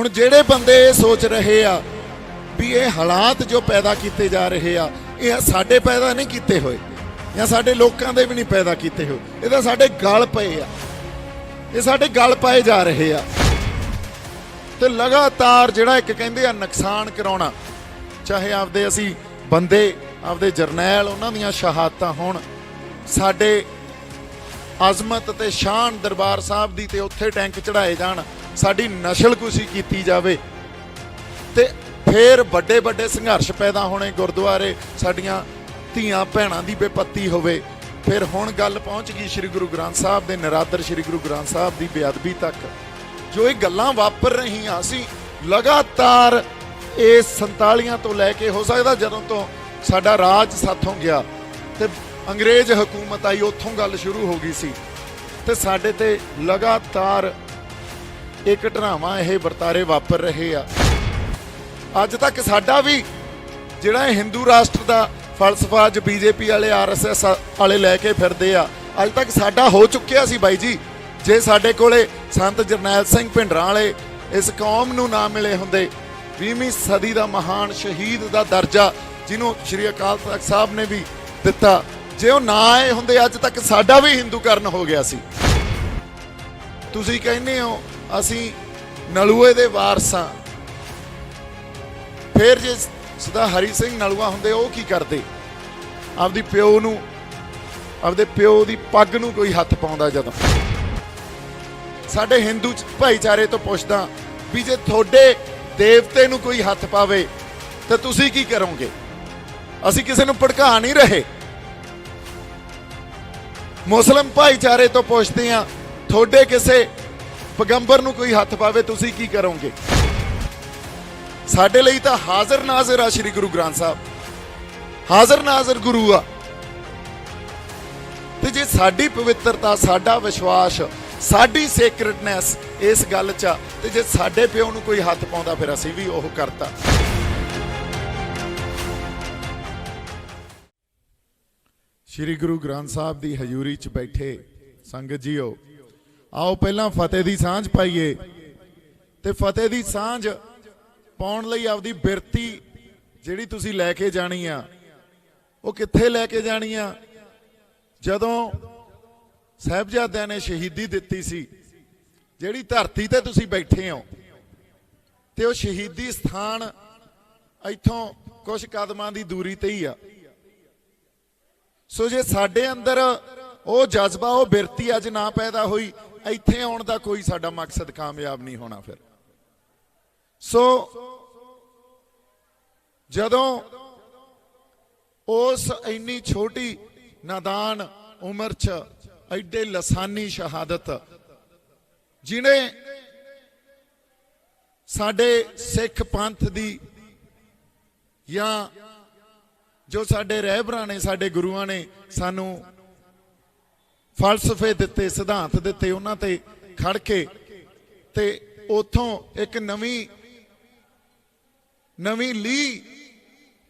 हुण जेड़े बंदे ये सोच रहे आ भी ये हालात जो पैदा किए जा रहे आ ये साडे पैदा नहीं किए हुए या साडे लोकां दे भी नहीं पैदा किए हुए, ये तां साडे गल पए आ, ये साडे गल पाए जा रहे आ। ते लगातार जिहड़ा एक कहंदे आ नुकसान कराउणा, चाहे आपदे असी बंदे आपदे जरनैल उन्हां दीयां शहादतां होण, साडे अजमत ते शान दरबार साहब दी ते उत्थे टैंक चढ़ाए जाण, साडी नस्लकुशी कीती जावे ते फिर बड़े बड़े संघर्ष पैदा होने, गुरुद्वारे साडियां धीआं भैणां दी बेपत्ती होवे। फिर हुण गल पहुंच गई श्री गुरु ग्रंथ साहब दे निरादर श्री गुरु ग्रंथ साहब दी बेअदबी तक। जो ये गल्लां वापर रहीआं सी लगातार इस 47 तो लैके हो सकदा जदों तो साडा राज साथों गया ते अंग्रेज हुकूमत आई उत्थों गल शुरू हो गई सी ते साडे ते लगातार एक घटनावां ये वरतारे वापर रहे आ। अज तक साडा भी जिहड़ा हिंदू राष्ट्र का फलसफा अज बीजेपी वाले RSS वाले लैके फिरदे आ, अज तक साडा हो चुकिया सी बाई जी। जे साडे कोले संत जरनैल सिंह भिंडरां वाले इस कौम नूं ना मिले हुंदे, 20वीं सदी का महान शहीद का दर्जा जिन्हों श्री अकाल तख्त साहब ने भी दिता, जे वो ना आए हुंदे अज तक साडा भी हिंदूकरण हो गया सी। तुसीं कहने हो असीं नलूए दे वारस हां, फिर जे सदा हरी सिंह नलूआ हुंदे वो की करदे? आपदी प्यो नूं, आपदे प्यो दी पग नूं कोई हथ पाउंदा जदों। साडे हिंदू भाईचारे तो पुछदा भी जे थोड़े देवते नूं कोई हथ पावे तो तुसीं की करोगे? असीं किसी नूं भड़का नहीं रहे। मुस्लिम भाईचारे तो पुछदे आ थोड़े किसे पैगंबर नूं कोई हथ पावे तुसीं की करोगे? साडे लई तां हाज़र नाज़र आ श्री गुरु ग्रंथ साहब, हाज़र नाज़र गुरु आ। ते जे साडी पवित्रता, साडा विश्वास, साडी सेक्रेडनैस इस गल च आ, ते जे साडे प्यो नूं कोई हथ पाउंदा फिर असीं भी ओह करता। श्री गुरु ग्रंथ साहब दी हजूरी च बैठे संगत जीओ, आओ पहलां फतेह दी सांझ पाईए ते फतेह दी सांझ पाउण लई आपदी बिरती जिहड़ी तुसीं लैके जाणी आ वो कित्थे लैके जाणी आ? जदों साहिबजादियां ने शहीदी दित्ती सी, जिहड़ी धरती ते तुसीं बैठे हो ते वो शहीदी स्थान इत्थों कुछ कदमां दी दूरी ते ही आ। सो जे साडे अंदर वो जज्बा, वो बिरती अज ना पैदा हुई, इत्थे आउण दा कोई साडा मकसद कामयाब नहीं होना। फिर सो जदों उस इन्नी छोटी नादान उम्र च एडे लसानी शहादत जिन्हें साडे सिख पंथ दी या जो साडे रहबरां ने, साडे गुरुआं ने सानू फलसफे दिते, सिद्धांत दिते, उन्हां ते खड़ के ते उथों एक नवीं ली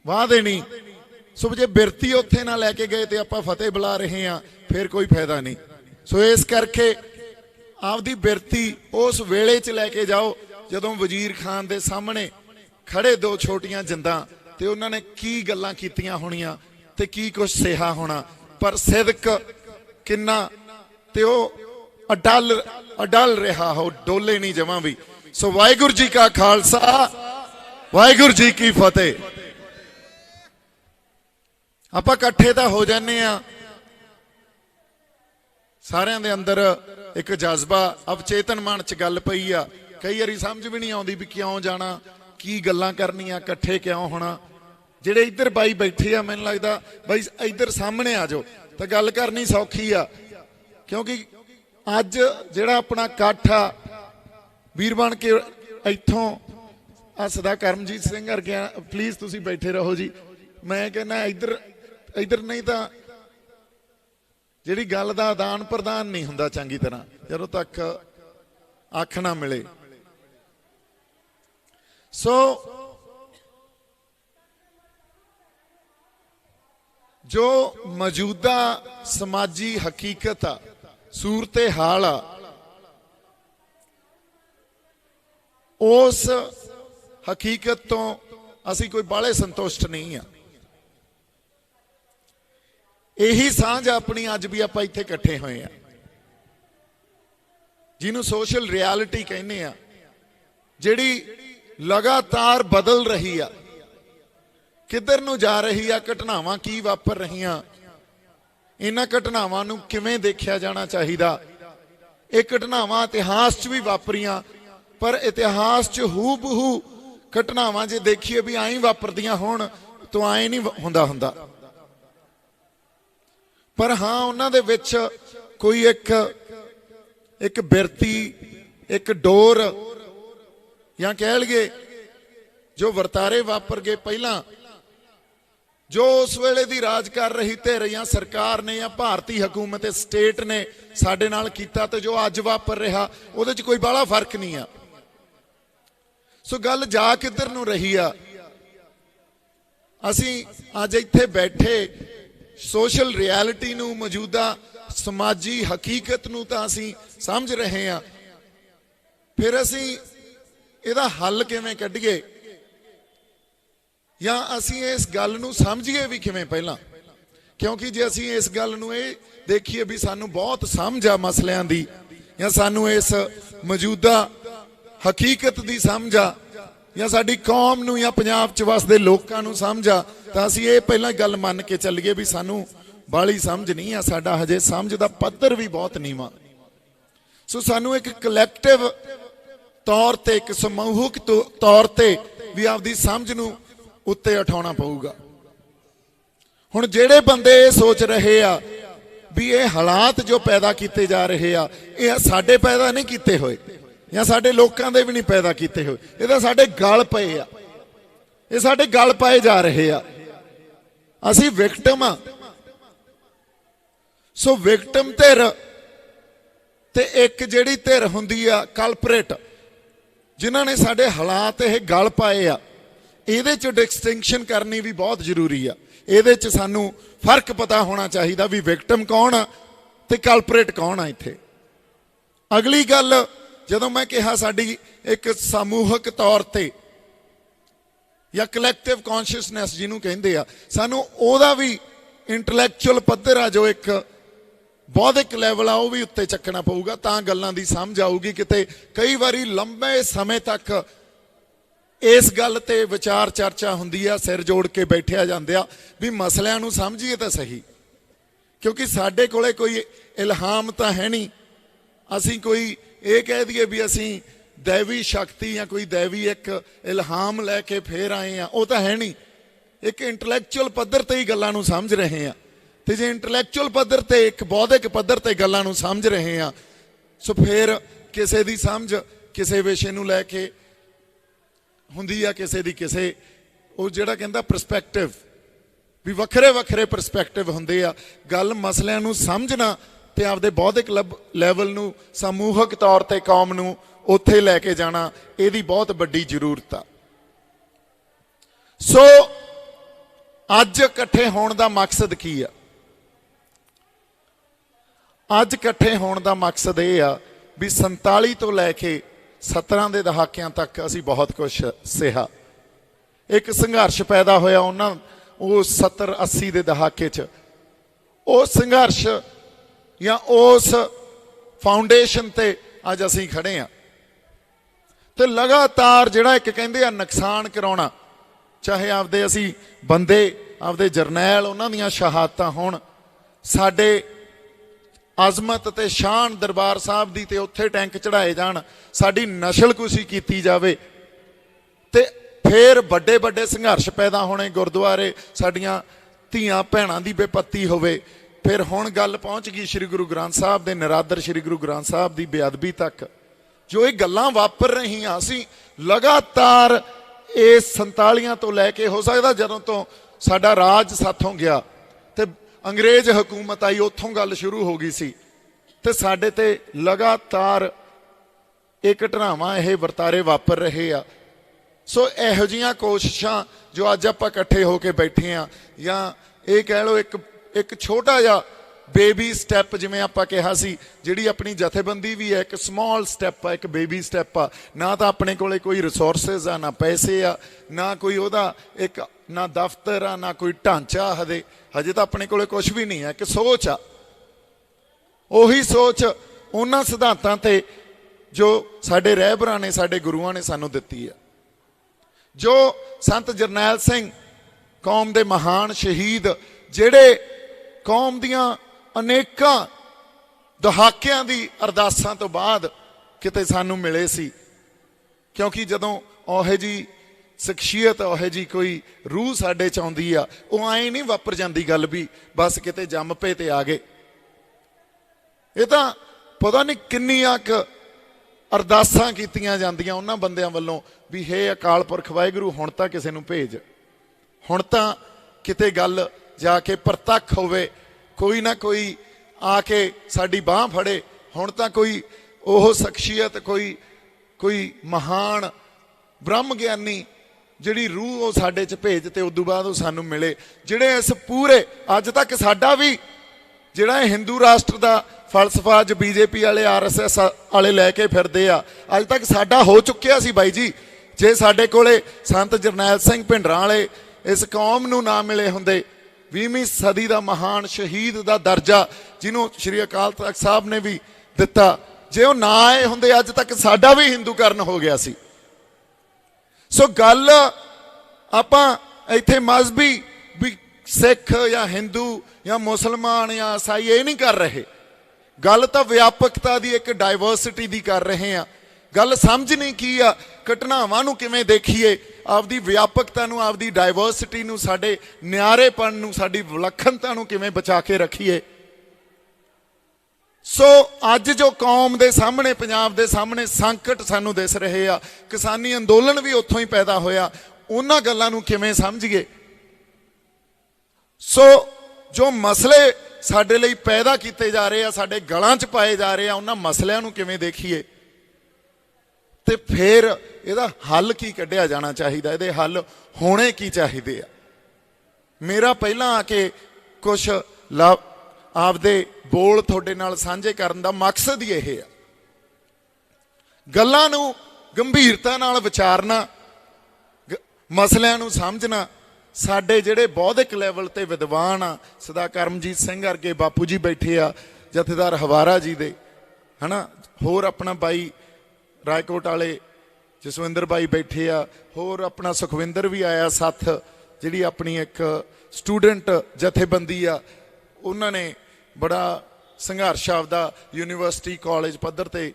वाह देनी। सो जे बिरती उत्थे ना लैके गए तो आपां फतेह बुला रहे हैं, फिर कोई फायदा नहीं। सो इस करके आपदी बिरती उस वेले च लैके जाओ जदों वजीर खान दे सामने खड़े दो छोटियां जिंदां ते उन्होंने की गल्लां कीतियां होणियां ते की कुछ सेहा होना, पर सिदक किन्ना ते ओ अडल रहा हो, डोले नहीं जमां भी। सो वाहिगुरू जी का खालसा, वाहिगुरू जी की फतेह। आपां इकट्ठे तां हो जाने आ, सारिਆਂ दे अंदर एक जज्बा अवचेतन मन च गल पई आ। कई वारी समझ भी नहीं आउंदी भी क्यों जाना, की गल्लां करनियां, इकट्ठे क्यों होना। ਜਿਹੜੇ ਇੱਧਰ ਬਾਈ ਬੈਠੇ ਆ, ਮੈਨੂੰ ਲੱਗਦਾ ਬਾਈ ਇੱਧਰ ਸਾਹਮਣੇ ਆ ਜਾਓ ਤਾਂ ਗੱਲ ਕਰਨੀ ਸੌਖੀ ਆ, ਕਿਉਂਕਿ ਅੱਜ ਜਿਹੜਾ ਆਪਣਾ ਇਕੱਠ ਆ ਵੀਰ ਬਣ ਕੇ ਇੱਥੋਂ ਆ ਸਦਾ ਕਰਮਜੀਤ ਸਿੰਘ ਵਰਗਿਆਂ, ਪਲੀਜ਼ ਤੁਸੀਂ ਬੈਠੇ ਰਹੋ ਜੀ। ਮੈਂ ਕਹਿੰਦਾ ਇੱਧਰ ਨਹੀਂ ਤਾਂ ਜਿਹੜੀ ਗੱਲ ਦਾ ਆਦਾਨ ਪ੍ਰਦਾਨ ਨਹੀਂ ਹੁੰਦਾ ਚੰਗੀ ਤਰ੍ਹਾਂ ਜਦੋਂ ਤੱਕ ਅੱਖ ਨਾ ਮਿਲੇ। ਸੋ जो मौजूदा समाजी हकीकत आ, सूरते हाल आ, उस हकीकत तो असी कोई बाले संतुष्ट नहीं हाँ। यही सांझ अपनी अज भी आप इत्थे इकट्ठे हुए हैं, जिन्हों सोशल रियलिटी कहने आ, जिहड़ी लगातार बदल रही आ, किधर नूं जा रही आ, घटनावां की वापर रहीआं, इन्हां घटनावां नूं किवें देखिया जाना चाहिदा। ये घटनावां इतिहास च भी वापरियां, पर इतिहास च हूबहू घटनावां जे देखिए भी आई वापरदियां होण तो आए नहीं हुंदा हुंदा, पर हाँ उन्हां दे विच कोई एक बिरती, एक डोर, या कह लईए जो वर्तारे वापर गए पहला, जो उस वेले दी राज कर रही धिर या सरकार ने या भारतीय हुकूमत स्टेट ने साडे नाल कीता, ते जो अज वापर रहा उहदे च कोई बाला फर्क नहीं आ। सो गल जा किधर नूं रही आ, असीं अज इत्थे बैठे सोशल रियलिटी नूं, मौजूदा समाजी हकीकत नूं तां असीं समझ रहे हैं, फिर असीं इहदा हल किवें कढीए या असीं इस गल नूं समझीए भी किवें पहलां, क्योंकि जे असीं इस गल नूं इह देखीए भी सानूं बहुत समझ आ मसलियां दी, या सानूं इस मौजूदा हकीकत दी समझ आ, या साडी कौम नूं या पंजाब च वसदे लोकां नूं समझ आ, तां असीं इह पहलां गल मन के चलीए भी सानूं बाली समझ नहीं आ, साडा हजे समझ दा पੱਧਰ भी बहुत नीवां। सो सानूं एक कलैक्टिव तौर ते, एक समूहक तौर ते भी आपदी समझ नूं उत्ते उठाउणा पऊगा। हुण जिहड़े बंदे ये सोच रहे आ भी ये हालात जो पैदा किए जा रहे आ, ये साडे पैदा नहीं किए होए या साडे लोकां दे भी नहीं पैदा किए होए, ये तां साडे गल पए आ, ये साडे गल पाए जा रहे आ, असीं विक्टिम आ। सो विक्टिम धिर ते एक जिहड़ी धिर हुंदी आ कल्परेट, जिन्हां ने साडे हालात ये गल पाए आ, ਇਹਦੇ ਚ डिस्टिंक्शन करनी भी बहुत जरूरी आ। ਇਹਦੇ ਚ सानू फर्क पता होना चाहिए भी विक्टिम कौन आ ते कल्परेट कौन आ। इत्थे अगली गल जदों मैं कहा साडी एक समूहक तौर ते या कलैक्टिव कॉन्शियसनैस जिन्हों कहते आ, सानू ओहदा भी इंटलैक्चुअल पੱਧਰ आ, जो एक बौद्धिक लैवल आ, वो भी उत्ते चकना पऊगा, तां गल्लां दी समझ आऊगी। किते कई बारी लंबे समय तक इस गल ते विचार चर्चा हुंदी आ, सिर जोड़ के बैठिया जांदे आ भी मसलिਆਂ नूं समझीए तां सही, क्योंकि साडे कोले कोई इल्हाम तां है नहीं, असीं कोई ये कह दईए भी असीं दैवी शक्ति या कोई दैवी एक इल्हाम लैके फिर आए हैं, वो तो है नहीं। एक इंटलैक्चुअल पੱਧਰ ते ही गल्लां नूं समझ रहे हैं, तो जे इंटलैक्चुअल पੱਧਰ ते एक बौद्धिक पੱਧਰ ते गल्लां नूं समझ रहे हैं, सो फिर किसी की समझ किसी विषय नूं लैके हुंदी आ, किसी दी किसी वो जिहड़ा कहंदा परस्पैक्टिव भी वखरे वखरे परस्पैक्टिव हुंदे आ। गल मसलिਆਂ नूं समझना ते आपदे बौद्धिक लैवल नूं समूहक तौर ते कौम नूं उत्थे लैके जाना, इहदी बहुत वड्डी जरूरत आ। सो अज इकट्ठे होण दा मकसद की आ? अज इकट्ठे होण दा मकसद ये आ भी 47 तो लैके 17 ਦੇ ਦਹਾਕਿਆਂ तक असी बहुत कुछ सिहा। एक संघर्ष पैदा होया उन्हां ਉਹ 70-80 ਦੇ ਦਹਾਕੇ 'ਚ, ਉਹ संघर्ष या उस फाउंडेशन ते अज असी खड़े हाँ। तो लगातार जिहड़ा एक कहंदे आ नुकसान कराउणा, चाहे आपदे असी बंदे आपदे जरनैल उन्हां दीयां शहादतां होण, साडे अजमत ते शान दरबार साहब दी ते उत्थे टैंक चढ़ाए जाण, साडी नस्लकुशी कीती जावे, ते फिर बड़े बड़े संघर्ष पैदा होने, गुरुद्वारे साडियां धीआं भैणां दी बेपत्ती होवे। फिर हुण गल पहुंच गई श्री गुरु ग्रंथ साहब दे निरादर श्री गुरु ग्रंथ साहब दी बेअदबी तक। जो ये गल्लां वापर रहीआं, असीं लगातार इस 47 तो लैके हो सकदा जदों तो साडा राज साथों गया ते अंग्रेज हुकूमत आई, उत्थों गल शुरू हो गई सी, ते साडे ते लगातार एक घटनावां ये वर्तारे वापर रहे आ। सो इहो जिहियां कोशिशां जो अज आपां इकट्ठे होके बैठे आ, या ये कह लो एक छोटा जिहा ਬੇਬੀ ਸਟੈਪ, ਜਿਵੇਂ ਆਪਾਂ ਕਿਹਾ ਸੀ, ਜਿਹੜੀ ਆਪਣੀ ਜਥੇਬੰਦੀ ਵੀ ਹੈ ਇੱਕ ਸਮਾਲ ਸਟੈਪ ਆ, ਇੱਕ ਬੇਬੀ ਸਟੈਪ ਆ। ਨਾ ਤਾਂ ਆਪਣੇ ਕੋਲੇ ਕੋਈ ਰਿਸੋਰਸਿਸ ਆ, ਨਾ ਪੈਸੇ ਆ, ਨਾ ਕੋਈ ਉਹਦਾ ਇੱਕ ਨਾ ਦਫ਼ਤਰ ਆ, ਨਾ ਕੋਈ ਢਾਂਚਾ। ਹਜੇ ਤਾਂ ਆਪਣੇ ਕੋਲੇ ਕੁਝ ਵੀ ਨਹੀਂ ਹੈ, ਇੱਕ ਸੋਚ ਆ। ਉਹੀ ਸੋਚ ਉਹਨਾਂ ਸਿਧਾਂਤਾਂ ਤੇ ਜੋ ਸਾਡੇ ਰਹਿਬਰਾਂ ਨੇ, ਸਾਡੇ ਗੁਰੂਆਂ ਨੇ ਸਾਨੂੰ ਦਿੱਤੀ ਆ। ਜੋ ਸੰਤ ਜਰਨੈਲ ਸਿੰਘ ਕੌਮ ਦੇ ਮਹਾਨ ਸ਼ਹੀਦ, ਜਿਹੜੇ ਕੌਮ ਦੀਆਂ ਅਨੇਕਾਂ ਦਹਾਕਿਆਂ ਦੀ ਅਰਦਾਸਾਂ ਤੋਂ ਬਾਅਦ ਕਿਤੇ ਸਾਨੂੰ ਮਿਲੇ ਸੀ। ਕਿਉਂਕਿ ਜਦੋਂ ਉਹੋ ਜੀ ਸ਼ਖਸੀਅਤ, ਉਹੋ ਜੀ ਕੋਈ ਰੂਹ ਸਾਡੇ ਚ ਆਉਂਦੀ ਆ, ਉਹ ਐਂ ਨਹੀਂ ਵਾਪਰ ਜਾਂਦੀ ਗੱਲ ਵੀ ਬਸ ਕਿਤੇ ਜੰਮ ਪਏ ਤੇ ਆ ਗਏ। ਇਹ ਤਾਂ ਪਤਾ ਨਹੀਂ ਕਿੰਨੀਆਂ ਕੁ ਅਰਦਾਸਾਂ ਕੀਤੀਆਂ ਜਾਂਦੀਆਂ ਉਹਨਾਂ ਬੰਦਿਆਂ ਵੱਲੋਂ ਵੀ ਹੇ ਅਕਾਲ ਪੁਰਖ ਵਾਹਿਗੁਰੂ, ਹੁਣ ਤਾਂ ਕਿਸੇ ਨੂੰ ਭੇਜ, ਹੁਣ ਤਾਂ ਕਿਤੇ ਗੱਲ ਜਾ ਕੇ ਪ੍ਰਤੱਖ ਹੋਵੇ, ਕੋਈ ਨਾ ਕੋਈ ਆ ਕੇ ਸਾਡੀ ਬਾਹ ਫੜੇ, ਹੁਣ ਤਾਂ ਕੋਈ ਉਹ ਸ਼ਖਸੀਅਤ, ਕੋਈ ਮਹਾਨ ਬ੍ਰਹਮ ਗਿਆਨੀ ਜਿਹੜੀ ਰੂਹ ਉਹ ਸਾਡੇ 'ਚ ਭੇਜ ਤੇ ਉਦੋਂ ਬਾਅਦ ਉਹ ਸਾਨੂੰ ਮਿਲੇ। ਜਿਹੜੇ ਇਸ ਪੂਰੇ ਅੱਜ ਤੱਕ ਸਾਡਾ ਵੀ ਜਿਹੜਾ ਇਹ ਹਿੰਦੂ ਰਾਸ਼ਟਰ ਦਾ ਫਲਸਫਾ ਅੱਜ ਬੀਜੇਪੀ ਵਾਲੇ RSS ਵਾਲੇ ਲੈ ਕੇ ਫਿਰਦੇ ਆ, ਅੱਜ ਤੱਕ ਸਾਡਾ ਹੋ ਚੁੱਕਿਆ ਸੀ ਬਾਈ ਜੀ। ਜੇ ਸਾਡੇ ਕੋਲੇ ਸੰਤ ਜਰਨੈਲ ਸਿੰਘ ਭਿੰਡਰਾਂ ਵਾਲੇ ਇਸ ਕੌਮ ਨੂੰ ਨਾ ਮਿਲੇ ਹੁੰਦੇ, 20ਵੀਂ ਸਦੀ ਦਾ ਮਹਾਨ ਸ਼ਹੀਦ ਦਾ ਦਰਜਾ ਜਿਹਨੂੰ ਸ਼੍ਰੀ ਅਕਾਲ ਤਖਤ ਸਾਹਿਬ ਨੇ ਵੀ ਦਿੱਤਾ, ਜੇ ਉਹ ਨਾ ਆਏ ਹੁੰਦੇ ਅੱਜ ਤੱਕ ਸਾਡਾ ਵੀ ਹਿੰਦੂਕਰਨ ਹੋ ਗਿਆ ਸੀ। ਸੋ ਗੱਲ ਆਪਾਂ ਇੱਥੇ ਮਜ਼ਹਬੀ ਵੀ ਸਿੱਖ ਜਾਂ ਹਿੰਦੂ ਜਾਂ ਮੁਸਲਮਾਨ ਜਾਂ ਈਸਾਈ ਇਹ ਨਹੀਂ ਕਰ ਰਹੇ, ਗੱਲ ਤਾਂ ਵਿਆਪਕਤਾ ਦੀ, ਇੱਕ ਡਾਇਵਰਸਿਟੀ ਦੀ ਕਰ ਰਹੇ ਆ। ਗੱਲ ਸਮਝਣੀ ਕੀ ਆ, ਘਟਨਾਵਾਂ ਨੂੰ ਕਿਵੇਂ ਦੇਖੀਏ, ਆਪਦੀ ਵਿਆਪਕਤਾ ਨੂੰ, ਆਪਦੀ ਡਾਇਵਰਸਿਟੀ ਨੂੰ, ਸਾਡੇ ਨਿਆਰੇਪਣ ਨੂੰ, ਸਾਡੀ ਵਿਲੱਖਣਤਾ ਨੂੰ ਕਿਵੇਂ ਬਚਾ ਕੇ ਰੱਖੀਏ। ਸੋ ਅੱਜ ਜੋ ਕੌਮ ਦੇ ਸਾਹਮਣੇ, ਪੰਜਾਬ ਦੇ ਸਾਹਮਣੇ ਸੰਕਟ ਸਾਨੂੰ ਦਿਸ ਰਹੇ ਆ, ਕਿਸਾਨੀ ਅੰਦੋਲਨ ਵੀ ਉੱਥੋਂ ਹੀ ਪੈਦਾ ਹੋਇਆ, ਉਹਨਾਂ ਗੱਲਾਂ ਨੂੰ ਕਿਵੇਂ ਸਮਝੀਏ। ਸੋ ਜੋ ਮਸਲੇ ਸਾਡੇ ਲਈ ਪੈਦਾ ਕੀਤੇ ਜਾ ਰਹੇ ਆ, ਸਾਡੇ ਗਲਾਂ 'ਚ ਪਾਏ ਜਾ ਰਹੇ ਆ, ਉਹਨਾਂ ਮਸਲਿਆਂ ਨੂੰ ਕਿਵੇਂ ਦੇਖੀਏ ਤੇ ਫਿਰ ਇਹਦਾ ਹੱਲ ਕੀ ਕੱਢਿਆ ਜਾਣਾ ਚਾਹੀਦਾ, ਇਹਦੇ ਹੱਲ ਹੋਣੇ ਕੀ ਚਾਹੀਦੇ ਆ। ਮੇਰਾ ਪਹਿਲਾਂ ਆ ਕੇ ਕੁਛ ਆਪਦੇ ਬੋਲ ਤੁਹਾਡੇ ਨਾਲ ਸਾਂਝੇ ਕਰਨ ਦਾ ਮਕਸਦ ਹੀ ਇਹ ਆ। ਗੱਲਾਂ ਨੂੰ ਗੰਭੀਰਤਾ ਨਾਲ ਵਿਚਾਰਨਾ, ਮਸਲਿਆਂ ਨੂੰ ਸਮਝਣਾ। ਸਾਡੇ ਜਿਹੜੇ ਬੌਧਿਕ ਲੈਵਲ ਤੇ ਵਿਦਵਾਨ ਆ, ਸਦਾ ਕਰਮਜੀਤ ਸਿੰਘ ਵਰਗੇ ਬਾਪੂ ਜੀ ਬੈਠੇ ਆ, ਜਥੇਦਾਰ ਹਵਾਰਾ ਜੀ ਦੇ, ਹਨਾ, ਹੋਰ ਆਪਣਾ ਬਾਈ ਰਾਏਕੋਟ ਵਾਲੇ ਜਸਵਿੰਦਰ ਬਾਈ ਬੈਠੇ ਆ, ਹੋਰ ਆਪਣਾ ਸੁਖਵਿੰਦਰ ਵੀ ਆਇਆ ਸਾਥ, ਜਿਹੜੀ ਆਪਣੀ ਇੱਕ ਸਟੂਡੈਂਟ ਜਥੇਬੰਦੀ ਆ, ਉਹਨਾਂ ਨੇ ਬੜਾ ਸੰਘਰਸ਼ ਆਪਦਾ ਯੂਨੀਵਰਸਿਟੀ ਕਾਲਜ ਪੱਧਰ ਤੇ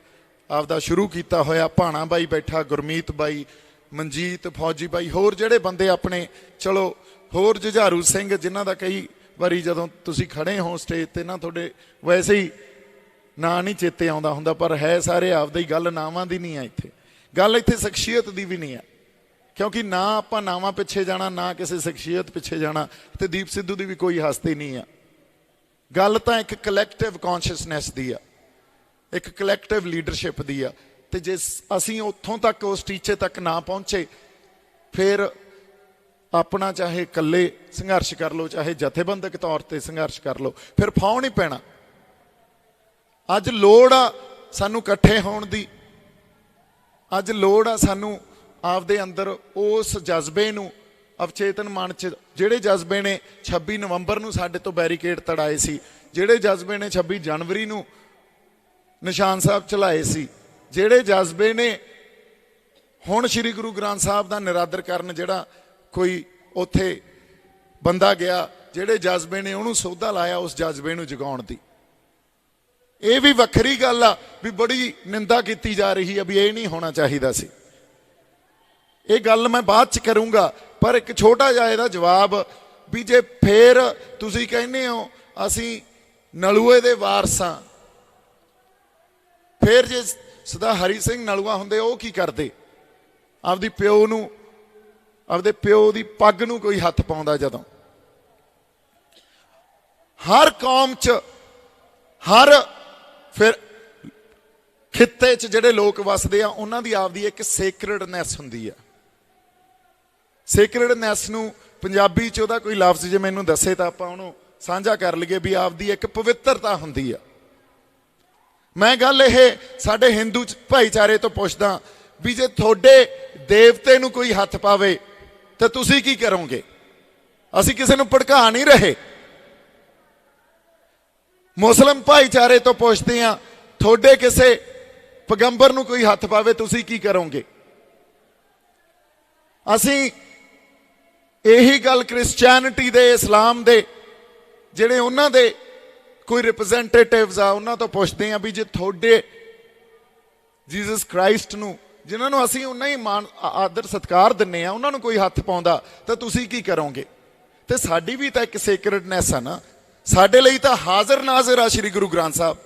ਆਪਦਾ ਸ਼ੁਰੂ ਕੀਤਾ ਹੋਇਆ। ਭਾਣਾ ਬਾਈ ਬੈਠਾ, ਗੁਰਮੀਤ ਬਾਈ, ਮਨਜੀਤ, ਫੌਜੀ ਬਾਈ, ਹੋਰ ਜਿਹੜੇ ਬੰਦੇ ਆਪਣੇ, ਚਲੋ ਹੋਰ ਜੁਝਾਰੂ ਸਿੰਘ, ਜਿਨ੍ਹਾਂ ਦਾ ਕਈ ਵਾਰੀ ਜਦੋਂ ਤੁਸੀਂ ਖੜੇ ਹੋ ਸਟੇਜ ਤੇ ਨਾ ਤੁਹਾਡੇ ਵੈਸੇ ਹੀ ਨਾਂ ਨਹੀਂ ਚੇਤੇ ਆਉਂਦਾ ਹੁੰਦਾ, ਪਰ ਹੈ ਸਾਰੇ ਆਪਦਾ ਹੀ। ਗੱਲ ਨਾਵਾਂ ਦੀ ਨਹੀਂ ਆ ਇੱਥੇ, ਗੱਲ ਇੱਥੇ ਸ਼ਖਸੀਅਤ ਦੀ ਵੀ ਨਹੀਂ ਆ, ਕਿਉਂਕਿ ਨਾ ਆਪਾਂ ਨਾਵਾਂ ਪਿੱਛੇ ਜਾਣਾ, ਨਾ ਕਿਸੇ ਸ਼ਖਸੀਅਤ ਪਿੱਛੇ ਜਾਣਾ, ਤੇ ਦੀਪ ਸਿੱਧੂ ਦੀ ਵੀ ਕੋਈ ਹਸਤੀ ਨਹੀਂ ਆ। ਗੱਲ ਤਾਂ ਇੱਕ ਕਲੈਕਟਿਵ ਕੌਨਸ਼ੀਅਸਨੈਸ ਦੀ ਆ, ਇੱਕ ਕਲੈਕਟਿਵ ਲੀਡਰਸ਼ਿਪ ਦੀ ਆ। ਤੇ ਜੇ ਅਸੀਂ ਉੱਥੋਂ ਤੱਕ, ਉਸ ਟੀਚੇ ਤੱਕ ਨਾ ਪਹੁੰਚੇ, ਫਿਰ ਆਪਣਾ ਚਾਹੇ ਇਕੱਲੇ ਸੰਘਰਸ਼ ਕਰ ਲਓ, ਚਾਹੇ ਜਥੇਬੰਦਕ ਤੌਰ ਤੇ ਸੰਘਰਸ਼ ਕਰ ਲਓ, ਫਿਰ ਫਾਉ ਨਹੀਂ ਪੈਣਾ। ਅੱਜ ਲੋੜ ਆ ਸਾਨੂੰ ਇਕੱਠੇ ਹੋਣ ਦੀ, ਅੱਜ ਲੋੜ ਆ ਸਾਨੂੰ ਆਪਦੇ ਅੰਦਰ ਉਸ ਜਜ਼ਬੇ ਨੂੰ, ਅਵਚੇਤਨ ਮਨ 'ਚ, ਜਿਹੜੇ ਜਜ਼ਬੇ ਨੇ 26 ਨਵੰਬਰ ਨੂੰ ਸਾਡੇ ਤੋਂ ਬੈਰੀਕੇਡ ਤੜਾਏ ਸੀ, ਜਿਹੜੇ ਜਜ਼ਬੇ ਨੇ 26 ਜਨਵਰੀ ਨੂੰ ਨਿਸ਼ਾਨ ਸਾਹਿਬ ਚਲਾਏ ਸੀ, ਜਿਹੜੇ ਜਜ਼ਬੇ ਨੇ ਹੁਣ ਸ਼੍ਰੀ ਗੁਰੂ ਗ੍ਰੰਥ ਸਾਹਿਬ ਦਾ ਨਿਰਾਦਰ ਕਰਨ, ਜਿਹੜਾ ਕੋਈ ਉੱਥੇ ਬੰਦਾ ਗਿਆ, ਜਿਹੜੇ ਜਜ਼ਬੇ ਨੇ ਉਹਨੂੰ ਸੌਦਾ ਲਾਇਆ, ਉਸ ਜਜ਼ਬੇ ਨੂੰ ਜਗਾਉਣ ਦੀ। ਇਹ ਵੀ ਵੱਖਰੀ ਗੱਲ ਆ ਵੀ ਬੜੀ ਨਿੰਦਾ ਕੀਤੀ ਜਾ ਰਹੀ ਆ ਵੀ ਇਹ ਨਹੀਂ ਹੋਣਾ ਚਾਹੀਦਾ ਸੀ। ਇਹ ਗੱਲ ਮੈਂ ਬਾਅਦ 'ਚ ਕਰੂੰਗਾ, ਪਰ ਇੱਕ ਛੋਟਾ ਜਿਹਾ ਇਹਦਾ ਜਵਾਬ ਵੀ ਜੇ ਫੇਰ ਤੁਸੀਂ ਕਹਿੰਦੇ ਹੋ ਅਸੀਂ ਨਲੂਏ ਦੇ ਵਾਰਸ ਹਾਂ, ਫੇਰ ਜੇ ਸਦਾ ਹਰੀ ਸਿੰਘ ਨਲੂਆ ਹੁੰਦੇ, ਉਹ ਕੀ ਕਰਦੇ? ਆਪਦੀ ਪਿਓ ਨੂੰ, ਆਪਦੇ ਪਿਓ ਦੀ ਪੱਗ ਨੂੰ ਕੋਈ ਹੱਥ ਪਾਉਂਦਾ ਜਦੋਂ। ਹਰ ਕੌਮ 'ਚ, ਹਰ ਫਿਰ ਖਿੱਤੇ 'ਚ ਜਿਹੜੇ ਲੋਕ ਵਸਦੇ ਆ, ਉਹਨਾਂ ਦੀ ਆਪਦੀ ਇੱਕ ਸੇਕਰਡਨੈਸ ਹੁੰਦੀ ਆ। ਸੇਕਰਡਨੈਸ ਨੂੰ ਪੰਜਾਬੀ 'ਚ ਉਹਦਾ ਕੋਈ ਲਫ਼ਜ਼ ਜੇ ਮੈਨੂੰ ਦੱਸੇ ਤਾਂ ਆਪਾਂ ਉਹਨੂੰ ਸਾਂਝਾ ਕਰ ਲਈਏ ਵੀ ਆਪਦੀ ਇੱਕ ਪਵਿੱਤਰਤਾ ਹੁੰਦੀ ਆ। ਮੈਂ ਗੱਲ ਇਹ ਸਾਡੇ ਹਿੰਦੂ ਭਾਈਚਾਰੇ ਤੋਂ ਪੁੱਛਦਾ ਵੀ ਜੇ ਤੁਹਾਡੇ ਦੇਵਤੇ ਨੂੰ ਕੋਈ ਹੱਥ ਪਾਵੇ ਤਾਂ ਤੁਸੀਂ ਕੀ ਕਰੋਗੇ? ਅਸੀਂ ਕਿਸੇ ਨੂੰ ਭੜਕਾ ਨਹੀਂ ਰਹੇ। ਮੁਸਲਿਮ ਭਾਈਚਾਰੇ ਤੋਂ ਪੁੱਛਦੇ ਆ ਤੁਹਾਡੇ ਕਿਸੇ ਪੈਗੰਬਰ ਨੂੰ ਕੋਈ ਹੱਥ ਪਾਵੇ ਤੁਸੀਂ ਕੀ ਕਰੋਗੇ? ਅਸੀਂ ਇਹੀ ਗੱਲ ਕ੍ਰਿਸਚੀਅਨਿਟੀ ਦੇ, ਇਸਲਾਮ ਦੇ ਜਿਹੜੇ ਉਹਨਾਂ ਦੇ ਕੋਈ ਰਿਪਰੈਜ਼ੈਂਟੇਟਿਵਸ ਆ ਉਹਨਾਂ ਤੋਂ ਪੁੱਛਦੇ ਆ ਵੀ ਜੇ ਤੁਹਾਡੇ ਜੀਸਸ ਕ੍ਰਾਈਸਟ ਨੂੰ, ਜਿਨ੍ਹਾਂ ਨੂੰ ਅਸੀਂ ਉਹਨਾਂ ਹੀ ਮਾਣ ਆਦਰ ਸਤਿਕਾਰ ਦਿੰਨੇ ਆ, ਉਹਨਾਂ ਨੂੰ ਕੋਈ ਹੱਥ ਪਾਉਂਦਾ ਤਾਂ ਤੁਸੀਂ ਕੀ ਕਰੋਗੇ? ਤੇ ਸਾਡੀ ਵੀ ਤਾਂ ਇੱਕ ਸੇਕਰਡਨੈਸ ਆ ਨਾ। ਸਾਡੇ ਲਈ ਤਾਂ ਹਾਜ਼ਰ ਨਾਜ਼ਰ ਆ ਸ਼੍ਰੀ ਗੁਰੂ ਗ੍ਰੰਥ ਸਾਹਿਬ,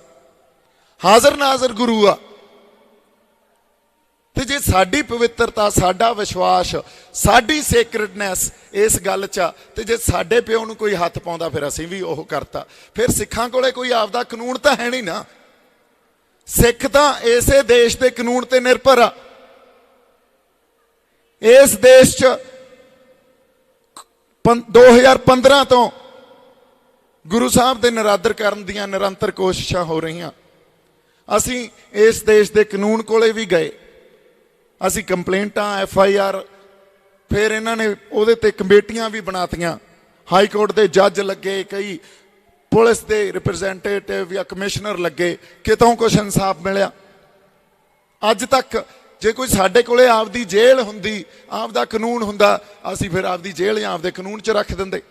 ਹਾਜ਼ਰ ਨਾਜ਼ਰ ਗੁਰੂ ਆ। ਤੇ ਜੇ ਸਾਡੀ ਪਵਿੱਤਰਤਾ, ਸਾਡਾ ਵਿਸ਼ਵਾਸ, ਸਾਡੀ ਸੇਕਰਡਨੈਸ ਇਸ ਗੱਲ 'ਚ ਆ, ਤੇ ਜੇ ਸਾਡੇ ਪਿਓ ਨੂੰ ਕੋਈ ਹੱਥ ਪਾਉਂਦਾ ਫਿਰ ਅਸੀਂ ਵੀ ਉਹ ਕਰਤਾ। ਫਿਰ ਸਿੱਖਾਂ ਕੋਲੇ ਕੋਈ ਆਪਦਾ ਕਾਨੂੰਨ ਤਾਂ ਹੈ ਨਹੀਂ ਨਾ। ਸਿੱਖ ਤਾਂ ਇਸੇ ਦੇਸ਼ ਦੇ ਕਾਨੂੰਨ ਤੇ ਨਿਰਭਰ ਆ। ਇਸ ਦੇਸ਼ 'ਚ 2015 ਤੋਂ ਗੁਰੂ ਸਾਹਿਬ ਦੇ ਨਿਰਾਦਰ ਕਰਨ ਦੀਆਂ ਨਿਰੰਤਰ ਕੋਸ਼ਿਸ਼ਾਂ ਹੋ ਰਹੀਆਂ। ਅਸੀਂ ਇਸ ਦੇਸ਼ ਦੇ ਕਾਨੂੰਨ ਕੋਲੇ ਵੀ ਗਏ, ਅਸੀਂ ਕੰਪਲੇਂਟਾਂ, FIR, ਫਿਰ ਇਹਨਾਂ ਨੇ ਉਹਦੇ ਤੇ ਕਮੇਟੀਆਂ ਵੀ ਬਣਾਤੀਆਂ। ਹਾਈ ਕੋਰਟ ਦੇ ਜੱਜ ਲੱਗੇ, ਕਈ ਪੁਲਿਸ ਦੇ ਰਿਪਰੈਜ਼ੈਂਟੇਟਿਵ ਜਾਂ ਕਮਿਸ਼ਨਰ ਲੱਗੇ, ਕਿਤੋਂ ਕੁਛ ਇਨਸਾਫ ਮਿਲਿਆ। ਅੱਜ ਤੱਕ ਜੇ ਕੋਈ ਸਾਡੇ ਕੋਲੇ ਆਪਦੀ ਜੇਲ੍ਹ ਹੁੰਦੀ, ਆਪਦਾ ਕਾਨੂੰਨ ਹੁੰਦਾ, ਅਸੀਂ ਫਿਰ ਆਪਦੀ ਜੇਲ੍ਹ ਜਾਂ ਆਪਦੇ ਕਾਨੂੰਨ 'ਚ ਰੱਖ ਦਿੰਦੇ।